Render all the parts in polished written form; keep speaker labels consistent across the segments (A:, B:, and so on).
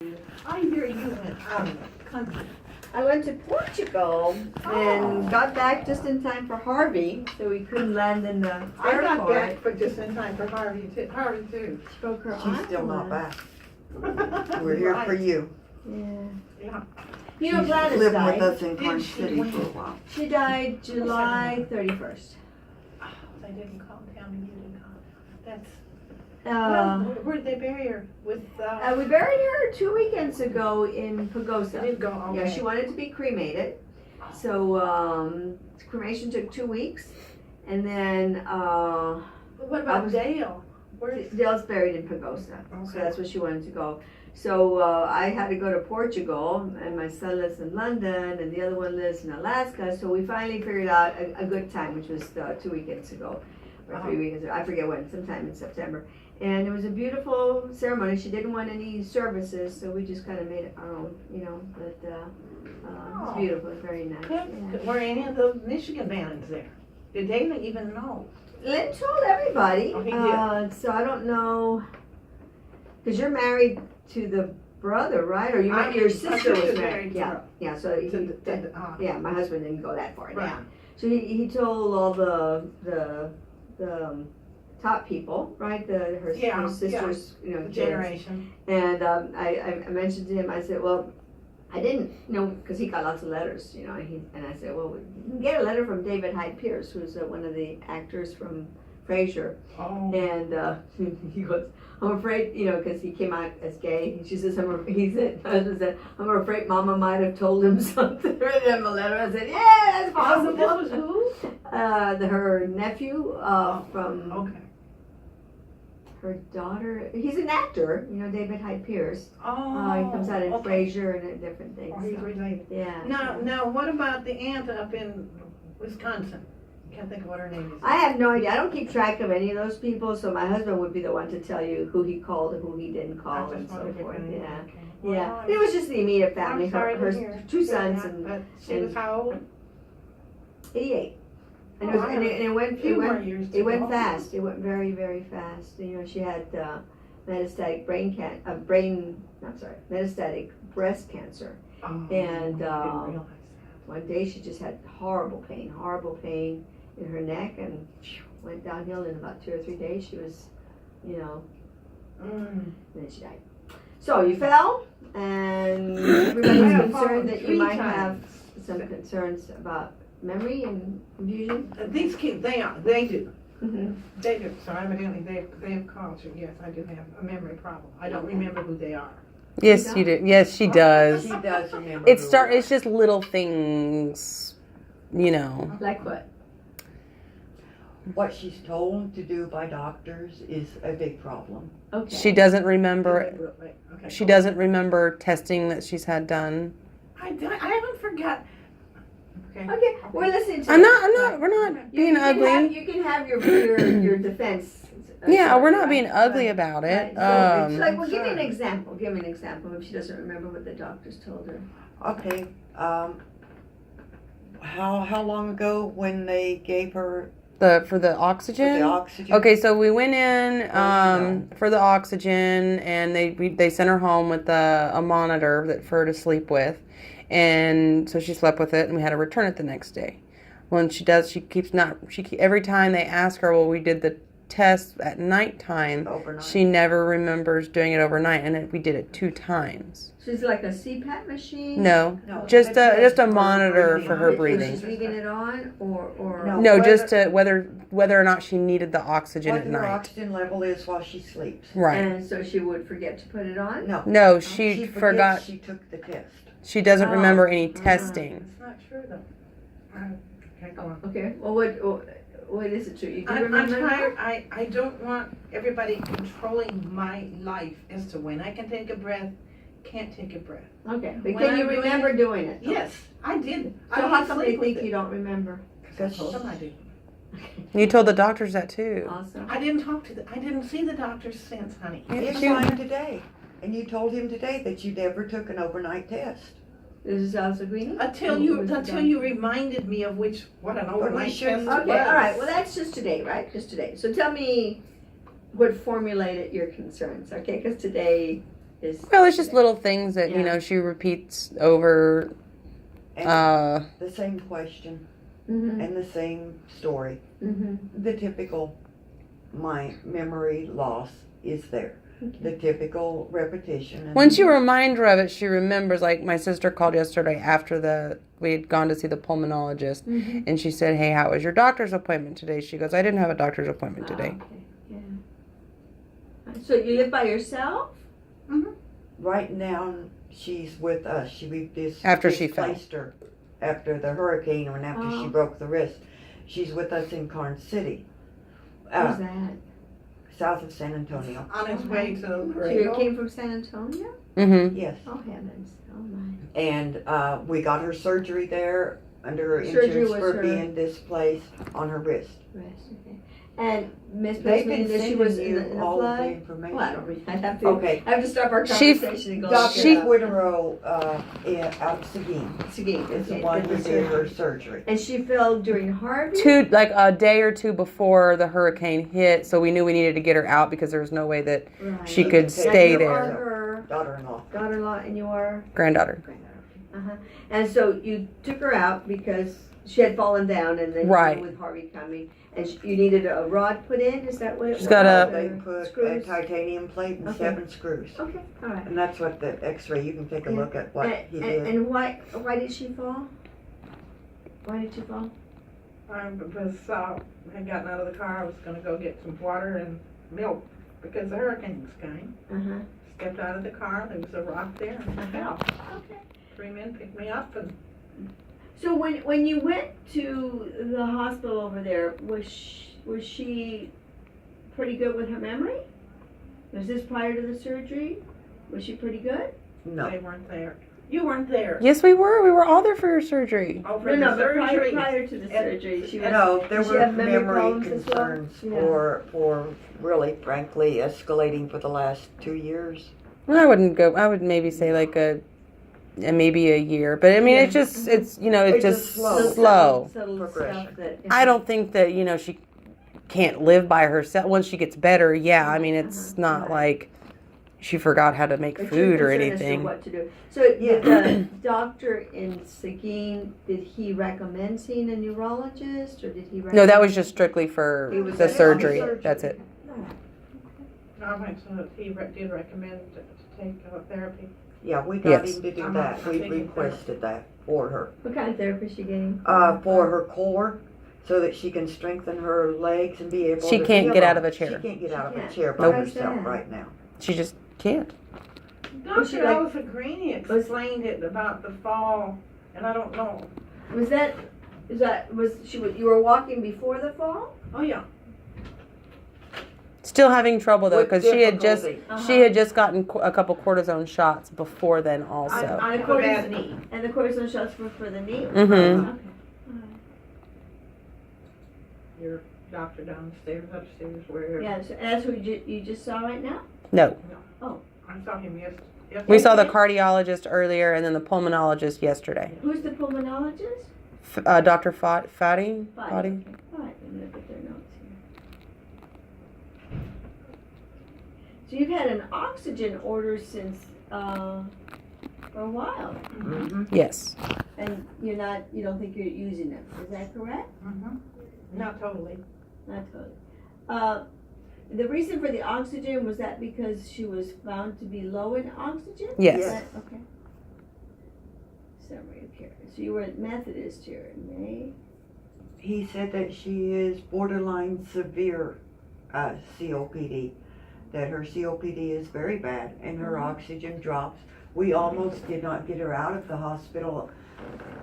A: I hear you went out of the country.
B: I went to Portugal and got back just in time for Harvey, so we couldn't land in the
A: I got
B: airport.
A: back for just in time for Harvey too.
B: She broke her
C: She's
B: arm.
C: still not back. We're
A: We're
C: here for you.
B: Yeah.
A: Yeah.
B: You know,
C: She's
B: Gladys
C: lived
B: died.
C: with us in
A: Did
C: Orange
A: she?
C: City for a while.
B: She died July 31st.
A: Oh, they didn't call down and you didn't call. That's,
B: Uh,
A: where'd they bury her? With,
B: we buried her 2 weekends ago in
A: they
B: Pagosa.
A: did go, okay.
B: Yeah, she wanted to be cremated. So cremation took 2 weeks. And then
A: But what about Dale? Where's,
B: Dale's buried in Pagosa. So
A: Okay.
B: that's where she wanted to go. So I had to go to Portugal, and my son lives in London, and the other one lives in Alaska. So we finally figured out a good time, which was 2 weekends ago, or 3 weekends ago. I forget when, sometime in September. And it was a beautiful ceremony. She didn't want any services, so we just kind of made it our own, you know. But it was
A: Oh.
B: beautiful, it was very nice. Yeah.
A: were any of the Michigan bands there? Did they even know?
B: Lynn told everybody.
A: Oh, he did.
B: So I don't know, because you're married to the brother, right? Or you
A: I'm-
B: your
A: my
B: sister was
A: sister's
B: married.
A: married to
B: Yeah,
A: her.
B: yeah. So he, yeah, my husband didn't go that far
A: Right.
B: down. So he told all the top people, right? Her
A: Yeah,
B: sisters, you know,
A: The
B: kids.
A: generation.
B: And I mentioned to him, I said, well, I didn't, you know, because he got lots of letters, you know, and I said, well, you can get a letter from David Hyde Pierce, who's one of the actors from Frasier.
A: Oh.
B: And he goes, I'm afraid, you know, because he came out as gay. She says, he said, my husband said, I'm afraid Mama might have told him something, written him a letter. I said, yeah, that's possible.
A: This was who?
B: Her nephew from
A: Okay.
B: her daughter. He's an actor, you know, David Hyde Pierce.
A: Oh.
B: He comes out in
A: okay.
B: Frasier and different things.
A: Oh, he's
B: so,
A: related.
B: yeah.
A: Now, what about the aunt up in Wisconsin? Can't think of what her name is.
B: I have no idea. I don't keep track of any of those people, so my husband would be the one to tell you who he called and who he didn't call and so forth. Yeah. Yeah. It was just the immediate family.
A: I'm sorry
B: Her
A: to hear.
B: two sons
A: Yeah,
B: and
A: but she was how old?
B: 88. And,
A: Oh,
B: it, was,
A: I
B: and,
A: have
B: it, and
A: a few more years to
B: it went
A: go.
B: fast. It went very, very fast. You know, she had metastatic metastatic breast cancer.
A: Oh,
B: And,
A: I didn't realize
B: One day she just had horrible pain in her neck, and went downhill in about 2 or 3 days. She was, you know,
A: that.
B: and then she died. So you fell, and everybody's
A: I have
B: concerned
A: fallen
B: that you
A: 3
B: might
A: times.
B: have some concerns about memory and confusion.
A: These kids, they do.
B: Mm-hmm.
A: They do. So evidently they have culture. Yes, I do have a memory problem. I don't remember who they are.
D: Yes, you do. Yes, she does.
C: She does remember.
D: It's just little things, you know.
B: Like what?
C: What she's told to do by doctors is a big problem.
B: Okay.
D: She doesn't remember.
A: Okay.
D: She doesn't remember testing that she's had done.
A: I haven't forgot. Okay.
B: Okay, we're listening to
D: I'm
B: you.
D: not. We're not
B: You
D: being
B: can have-
D: ugly.
B: you can have your defense.
D: Yeah, we're not
B: right?
D: being ugly
B: Right.
D: about
B: Right.
D: it.
B: So, like, well, give me an example. Give me an example if she doesn't remember what the doctors told her.
C: Okay, how long ago when they gave her
D: For the oxygen.
C: the oxygen?
D: Okay, so we went in
C: no.
D: for the oxygen, and they sent her home with a monitor for her to sleep with, and so she slept with it, and we had to return it the next day. When she keeps every time they ask her, well, we did the test at nighttime.
C: Overnight.
D: She never remembers doing it overnight, and we did it 2 times.
B: She's like a CPAP machine?
D: No,
C: No,
D: just
C: that's
D: a
C: for
D: monitor
C: breathing.
D: for her
B: So
D: breathing.
B: she's leaving it on or
C: No.
D: No,
C: Whether-
D: just to whether or not she needed the oxygen
C: What
D: at
C: her
D: night.
C: oxygen level is while she sleeps.
D: Right.
B: And so she would forget to put it on?
C: No.
D: No, she
C: forgets
D: forgot.
C: She took the test.
D: She doesn't
B: Oh.
D: remember any testing.
A: It's not true though. Okay, go on.
B: Okay, well, what is it true? You do
A: I'm
B: remember now?
A: tired. I don't want everybody controlling my life as to when I can take a breath, can't take a breath.
B: Okay, but
A: When
B: can you
A: I'm doing
B: remember doing it?
A: Yes, I did.
B: So
A: I
B: how
A: did
B: come you
A: sleep with
B: think
A: it.
B: you don't remember?
A: I told them I did.
D: You told the doctors that too.
B: Awesome.
A: I didn't talk to I didn't see the doctor since, honey.
C: He
D: She-
C: saw him today, and you told him today that you never took an overnight test.
B: This is Elsa Greenie?
A: Until you reminded me of what an overnight
C: shouldn't-
A: test
B: Okay,
A: was.
B: all right, well, that's just today, right? Just today. So tell me what formulated your concerns, okay? Because today His.
D: Well, it's just little things that, you
B: Yeah.
D: know, she repeats over.
C: And the same question
B: Mm-hmm.
C: and the same story.
B: Mm-hmm.
C: The typical, my memory loss is there. The typical repetition. And
D: Once you remind her of it, she remembers. Like my sister called yesterday after we had gone to see the pulmonologist,
B: Mm-hmm.
D: and she said, "Hey, how was your doctor's appointment today?" She goes, "I didn't have a doctor's appointment today."
B: Okay. Yeah. So you live by yourself?
C: Right now, she's with us. We
D: After she fell.
C: displaced her after the hurricane and after she
B: Oh.
C: broke the wrist. She's with us in Karn City,
B: Where's that?
C: south of San Antonio.
A: On his way to the
B: So you
A: cradle.
B: came from San Antonio?
D: Mm-hmm.
C: Yes.
B: Oh heavens! Oh my!
C: And we got her surgery there under her
B: Surgery
C: insurance
B: was
C: for
B: her-
C: being displaced on her wrist.
B: Rest. Okay. And Miss
C: They've
B: Bisman,
C: been
B: that she
C: sending
B: was in
C: you
B: the
C: all of the
B: flood.
C: information.
B: Well, I don't read. I have to.
C: Okay.
B: I have to stop our
D: She-
B: conversation and go.
C: Dr.
B: look it up.
C: Whitterow out of Seguin
B: Seguin,
C: is the
B: okay,
C: one
B: did
C: who
B: the
C: did her
B: surgery.
C: surgery.
B: And she fell during Harvey.
D: Like a day or two before the hurricane hit, so we knew we needed to get her out because there was no way that
B: Right.
D: she could
C: Now,
D: stay
B: you
D: there.
B: are her
C: Daughter-in-law.
B: daughter-in-law, and you are
D: Granddaughter.
B: granddaughter. And so you took her out because she had fallen down, and then
D: Right.
B: with Harvey coming, and you needed a rod put in. Is that what it was?
D: She's got a-
C: They
B: Or
C: put a
B: screws?
C: titanium plate and
B: Okay.
C: 7 screws.
B: Okay, all right.
C: And that's what the x-ray, you can take a
B: Yeah.
C: look at what he did.
B: And why did she fall? Why did she fall?
A: I had gotten out of the car, I was gonna go get some water and milk because the hurricane was coming.
B: Uh-huh.
A: Stepped out of the car, there was a rock there and I fell.
B: Okay.
A: 3 men picked me up and
B: So when you went to the hospital over there, was she pretty good with her memory? Was this prior to the surgery? Was she pretty good?
C: No.
A: they weren't there. You weren't there.
D: Yes, we were. We were all there for your surgery.
A: Oh, for the
B: But
A: surgery.
B: prior to the surgery, she was.
C: No, there
B: Did she
C: were
B: have memory
C: memory
B: problems as well?
C: concerns
B: Yeah.
C: for really, frankly, escalating for the last 2 years.
D: Well, I wouldn't go. I would maybe say like maybe a year. But I mean, it's just it's
C: It's
D: just
C: a slow-
D: slow.
B: Subtle
C: progression.
B: stuff that.
D: I don't think that she can't live by herself. Once she gets better, yeah. I mean, it's not
B: Right.
D: like she forgot how to make
B: But
D: food
B: you're
D: or
B: concerned as to
D: anything.
B: what to do. So the doctor in Seguin, did he recommend seeing a neurologist, or did he?
D: No, that was just strictly for
C: He was
D: the
C: there on
D: surgery.
C: surgery.
D: That's it.
A: I went to, did recommend to take therapy.
C: Yeah, we got
D: Yes.
C: him to do
A: I'm
C: that. We
A: thinking
C: requested that for her.
B: What kind of therapy is she getting?
C: For her core, so that she can strengthen her legs and be able
D: She
C: to
D: can't
C: feel
D: get out
C: them.
D: of a chair.
C: She can't get out of a
B: can't.
C: chair by
D: Nope.
C: herself
B: Why's that?
C: right now.
D: She just can't.
B: Was she
A: Dr.
B: like-
A: Elsa Green, he explained it about the fall, and I don't know.
B: You were walking before the fall?
A: Oh, yeah.
D: Still having trouble though,
C: With
D: because she had
C: difficulty.
D: just gotten a couple cortisone shots before then also.
A: I have a bad knee.
B: And the cortisone shots were for the knee?
D: Mhm.
B: Okay.
A: Your doctor downstairs, upstairs, wherever.
B: Yeah, so that's who you just saw right now?
D: No,
A: I saw him yesterday.
D: we saw the cardiologist earlier and then the pulmonologist yesterday.
B: Who's the pulmonologist?
D: Dr. Fadi.
B: Fine.
D: Fadi.
B: Okay. All right, I'm gonna put their notes here. So you've had an oxygen order since, for a while,
C: Mhm.
D: Yes.
B: and you don't think you're using it, is that correct?
A: Mm-hmm. Not totally.
B: Not totally. The reason for the oxygen, was that because she was found to be low in oxygen?
D: Yes.
B: Is that- Okay. Summary of care. So you were at Methodist here in May?
C: He said that she is borderline severe COPD, that her COPD is very bad and her oxygen drops. We almost did not get her out of the hospital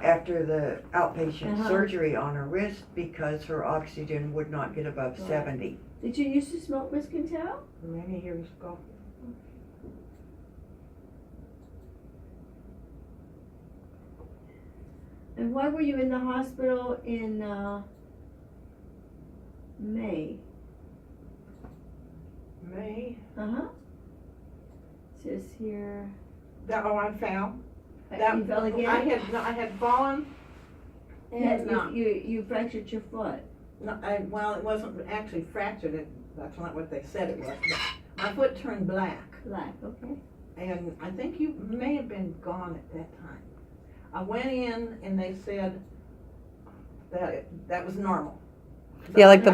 C: after the outpatient
B: Uh-huh.
C: surgery on her wrist because her oxygen would not get above
B: Right.
C: 70.
B: Did you used to smoke, Miss Quintel?
A: Many years ago.
B: And why were you in the hospital in May?
A: May.
B: Uh-huh. Says here.
A: I fell.
B: You fell again?
A: I had fallen. No.
B: You fractured your foot.
A: No, well, it wasn't actually fractured. That's not what they said it was. But my foot turned black.
B: Black, okay.
A: and I think you may have been gone at that time. I went in and they said that was normal.
D: Yeah, like the-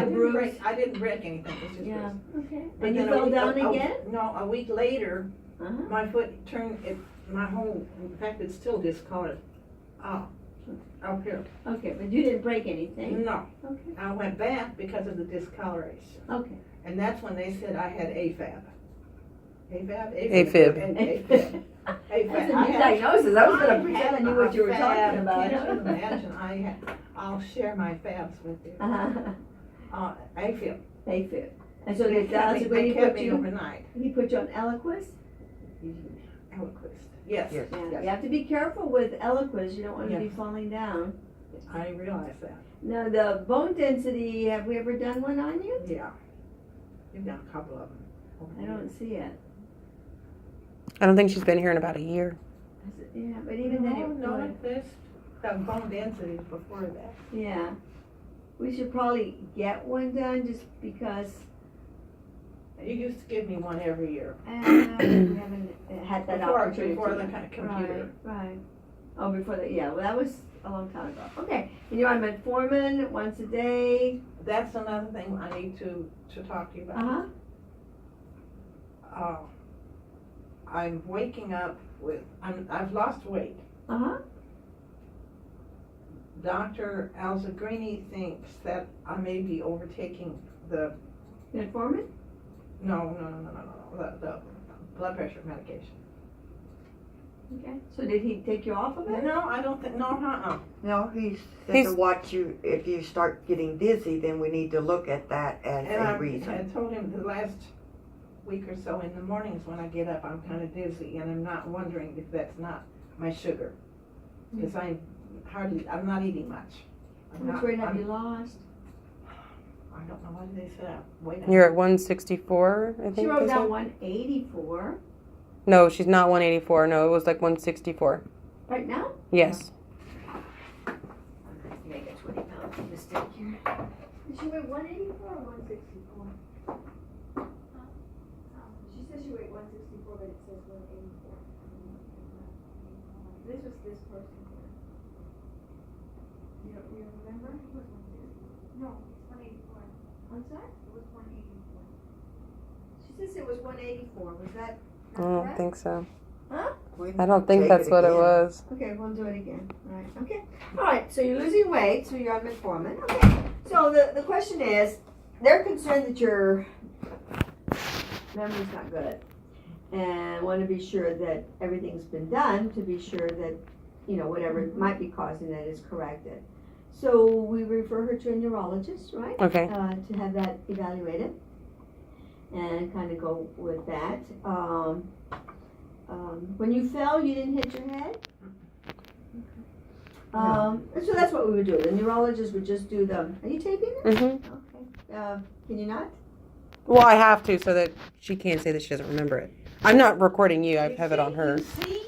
A: I didn't break anything, it was just
B: Yeah,
A: bruised.
B: okay.
A: But
B: And you
A: then a
B: fell
A: week-
B: down
A: a-
B: again?
A: No, a week later,
B: Uh-huh.
A: my foot turned, my whole, in fact, it's still discolored. Up here.
B: Okay, but you didn't break anything?
A: No,
B: Okay,
A: I went back because of the discoloration.
B: okay.
A: And that's when they said I had AFib. AFib?
D: AFib.
A: AFib.
B: That's a
A: I
B: new
A: had-
B: diagnosis. I was gonna pretend I
A: had
B: knew what you were
A: a
B: talking
A: fab.
B: about.
A: Can't you imagine? I'll share my fabs with you.
B: Uh-huh.
A: AFib.
B: They fit. And so
A: They
B: they,
A: kept me,
B: that's when
A: they
B: he
A: kept
B: put
A: me
B: you,
A: overnight.
B: he put you on Eliquis?
A: Eliquis. Yes.
C: Yes.
B: Yeah, you have to be careful with Eliquis. You don't want to be
A: Yes.
B: falling down.
A: I realize that.
B: Now, the bone density, have we ever done one on you?
A: Yeah. You've done a couple of them.
B: I don't see it.
D: I don't think she's been here in about a year.
B: Yeah, but even then, it
A: No,
B: would-
A: this, the bone density is before that.
B: yeah. We should probably get one done just because
A: You used to give me one every year.
B: we haven't had that opportunity.
A: Before the kind of computer.
B: Right. Oh, before that, yeah, well, that was a long time ago. Okay, and you're on metformin once a day?
A: That's another thing I need to talk to you about.
B: Uh-huh.
A: I'm waking up with, I've lost weight.
B: Uh-huh.
A: Dr. Alzagrini thinks that I may be overtaking the,
B: Metformin?
A: no, the blood pressure medication.
B: Okay, so did he take you off of it?
A: No, I don't think, no,
C: No, he said
D: He's-
C: to watch you, if you start getting dizzy, then we need to look at that as
A: And
C: a
A: I
C: reason.
A: told him the last week or so in the mornings when I get up, I'm kind of dizzy, and I'm not wondering if that's not my sugar. Because I'm not eating much.
B: How much weight have you lost?
A: I don't know, what did they say? Wait.
D: You're at 164, I think.
B: She wrote
D: they
B: down
D: said?
B: 184.
D: No, she's not 184. No, it was like 164.
B: Right now?
D: Yes.
B: Make a 20 pound mistake here. Did she weigh 184 or 164? She says she weighed 164, but it says 184. This was this person here. You remember? No, it's 184. What's that? It was 184. She says it was 184. Was that
D: I don't think so.
B: Huh?
C: We
D: I don't think
C: take
D: that's
C: it
D: what it
C: again.
D: was.
B: Okay, we'll do it again. All right. Okay. All right. So you're losing weight. So you're on metformin. Okay. So the question is, they're concerned that your memory's not good, and want to be sure that everything's been done to be sure that whatever might be causing that is corrected. So we refer her to a neurologist, right?
D: Okay.
B: To have that evaluated, and kind of go with that. When you fell, you didn't hit your head? So that's what we would do. The neurologist would just do the, are you taping it?
D: hmm
B: Okay. Can you not?
D: Well, I have to so that she can't say that she doesn't remember it. I'm not recording you. I have it on her.
A: You see?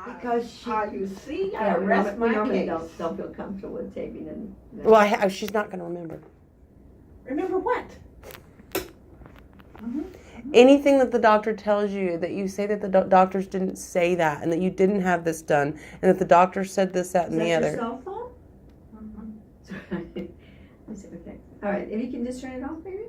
C: Because she,
A: You see? I
B: Yeah, we
A: rest my
B: normally
A: case.
B: don't feel comfortable with taping and.
D: Well, she's not going to remember.
A: Remember what?
D: Anything that the doctor tells you, that you say that the doctors didn't say that, and that you didn't have this done, and that the doctor said this, that,
B: Is
D: and
B: that
D: the
B: your
D: other.
B: cell phone? Sorry. Okay. All right. If you can just turn it off, maybe.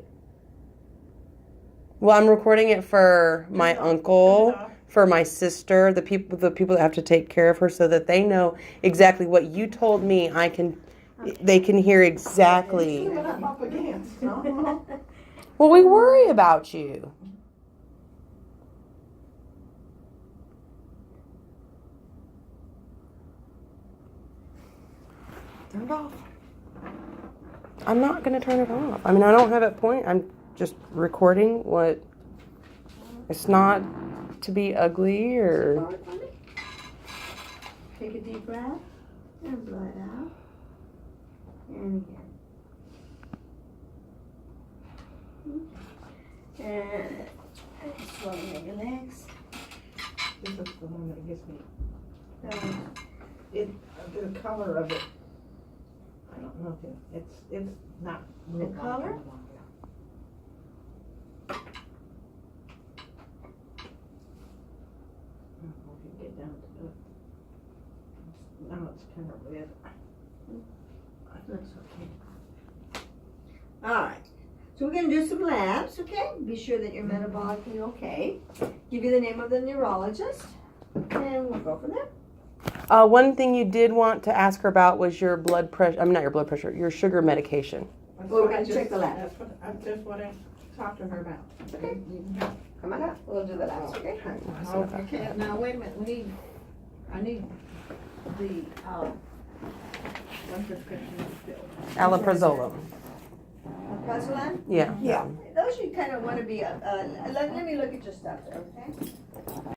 D: Well, I'm recording it for my
A: Turn it off.
D: uncle,
A: Turn it off.
D: for my sister, the people that have to take care of her, so that they know exactly what you told me. They can hear exactly.
A: See what I'm up against, no?
D: Well, we worry about you.
C: turn it off.
D: I'm not going to turn it off. I mean, I don't have it point. I'm just recording what. It's not to be ugly or.
B: Take a deep breath and blow it out. And again. And swelling your legs.
A: This is the one that gives me, the color of it, I don't know, it's not.
B: The color?
A: kind of red.
B: That's okay. All right. So we're gonna do some labs, okay? Be sure that you're metabolically okay. Give you the name of the neurologist, and we'll go from there.
D: One thing you did want to ask her about was your blood pressure. I mean, not your blood pressure. Your sugar medication.
A: That's
B: Well, we're
A: what I
B: gonna
A: just-
B: check the lab.
A: That's just what I talked to her about.
B: Okay. Come on up. We'll do the labs, okay?
A: Oh, okay, now wait a minute, I need the, one prescription filled.
D: Alprazolam.
B: Prazolam?
D: Yeah.
C: Yeah.
B: Those you kind of want to be, let me look at your stuff there, okay?